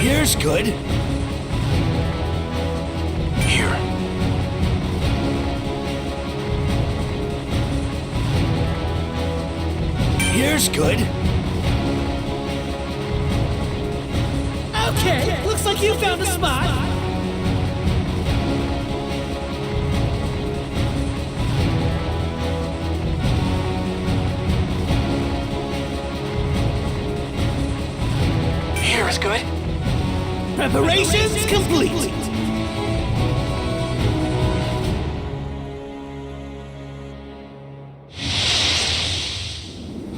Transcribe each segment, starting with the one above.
Here's good. Here. Here's good. Okay, looks like you found a spot. Here is good. Preparations complete.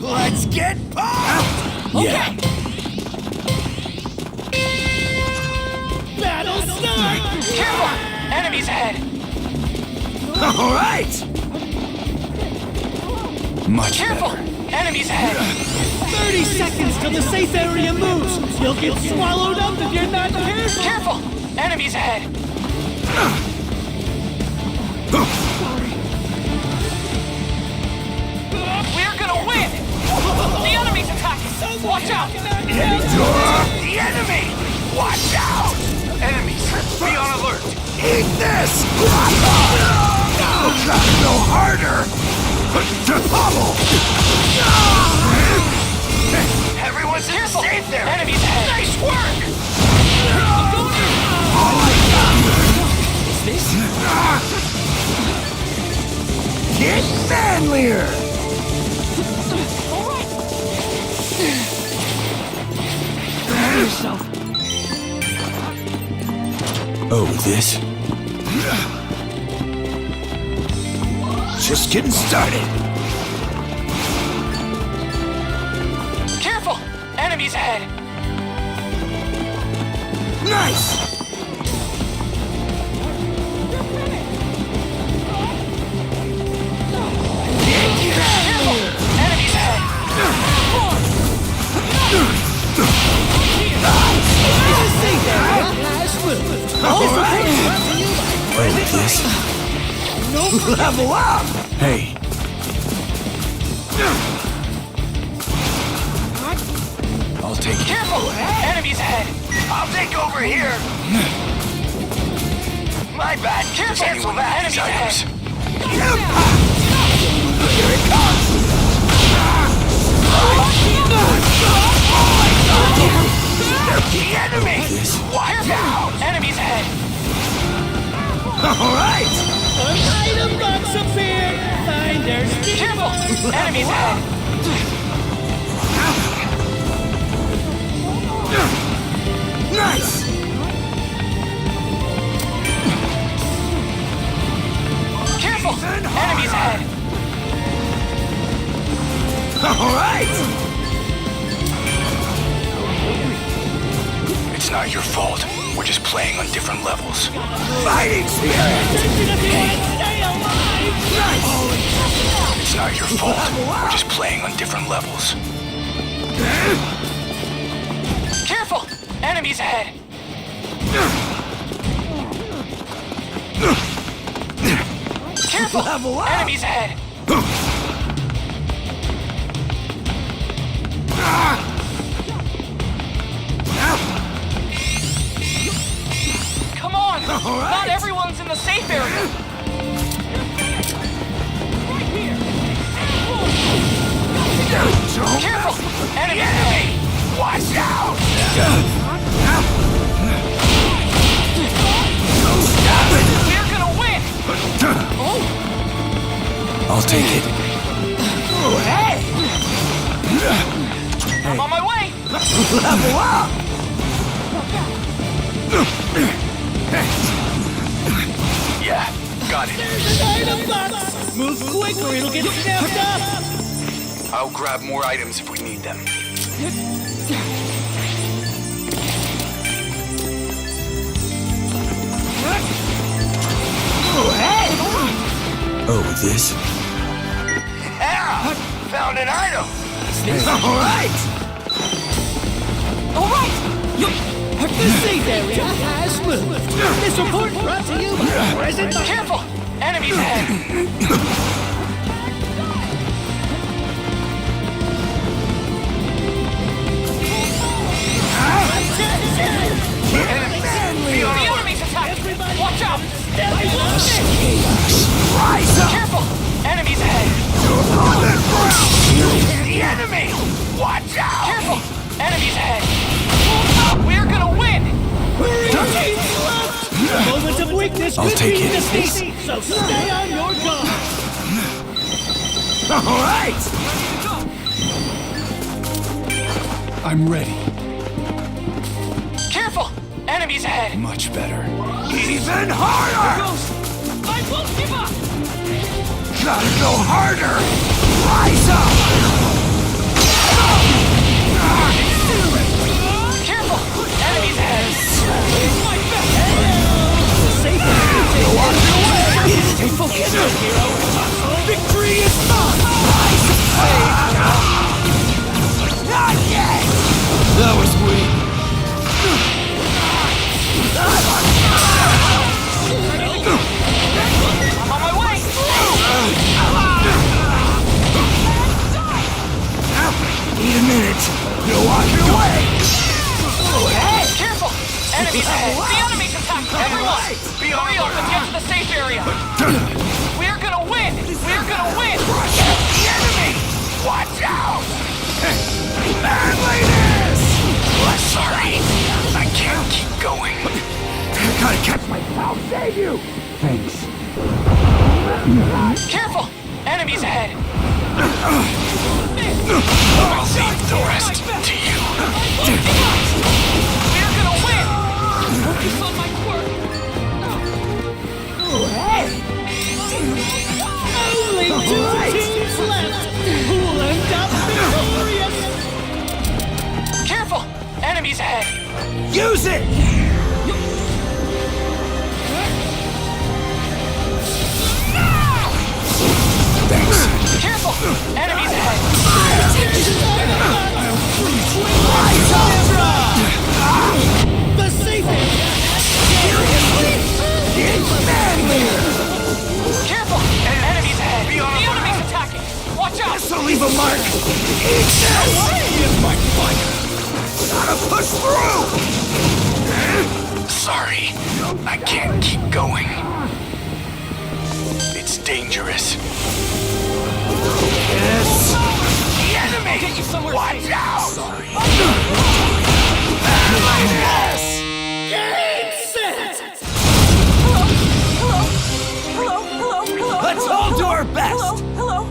Let's get pumped! Okay. Battle start! Careful! Enemies ahead! All right! Much Careful! better. Enemies ahead! 30 seconds till the safe area moves. You'll get swallowed up if you're not careful. Careful! Enemies ahead! We're gonna win! The enemy's attacking! Watch out! The enemy! Watch out! Enemies! Be on alert! Eat this! No harder! Pummel! Everyone's Careful! safe there! Enemies ahead! Nice work! Get manlier! Oh, this? Just getting started. Careful! Enemies ahead! Nice! Careful! Enemies ahead! All right! Oh, this? Level up! Hey. I'll take it. Careful! Enemies ahead! I'll take over here. My bad. Careful! Cancel that. Enemies ahead! Here it comes. The enemy. Watch out. Enemies ahead! All right. An item box appeared. Finders. Careful! Enemies ahead! Nice. Careful! Enemies ahead! All right. It's not your fault. We're just playing on different levels. Fighting spirit. Stay alive. Nice. It's not your fault. We're just playing on different levels. Careful! Enemies ahead! Careful! Level up. Enemies ahead! Come on! All right. Not everyone's in the safe area! Careful! Enemies ahead! Watch out. We're gonna win! I'll take it. Oh, hey. I'm on my way! Level up. Yeah, got it. Item box. Move quick or it'll get snapped up. I'll grab more items if we need them. Oh, hey! Oh, this? Yeah! Found an item! All right! All right. The safe area has moved. This report brought to you by Present. Careful! Enemies ahead! Rise up! Careful! Enemies ahead! On the ground! The enemy! Watch out! Careful! Enemies ahead! We're gonna win! Moment of weakness I'll could take be it. defeat, so stay on your guard. All right! I'm ready. Careful! Enemies ahead! Much better. Even harder! I won't give up! Gotta go harder! Rise up! Careful! Enemies ahead! Stay focused, hero. Victory is not! Not yet! That was weak. I'm on my way! Need a minute. You're on your way. Careful! Enemies ahead! The enemy's attacking! Everyone! Hurry up and get to the safe area! We're gonna win! We're gonna win! The enemy! Watch out! Manliness! Sorry. I can't keep going. I gotta catch myself. Save you! Thanks. Careful! Enemies ahead! I'll leave the rest to you. We're gonna win! Focus on my work! Only two teams left. Who'll end up victorious? Careful! Enemies ahead! Use it! Thanks. Careful! Enemies ahead! The safe area. Careful! Enemies ahead! The enemy's attacking! Watch out! This'll leave a mark. Eat this! Here's my fire. Gotta push through! Sorry. I can't keep going. It's dangerous. Yes! The enemy! Get you somewhere Watch safe. out! Sorry. Game set. Hello? Let's all do our best! Hello?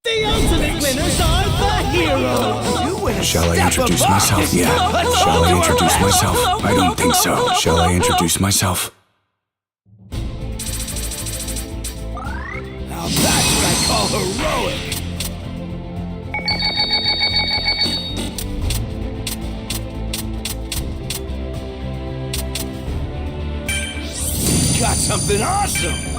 The ultimate winners are the heroes. Shall I introduce myself? Yeah. Shall I introduce myself? I don't think so. Shall I introduce myself? Now that's what I call heroic! Got something awesome!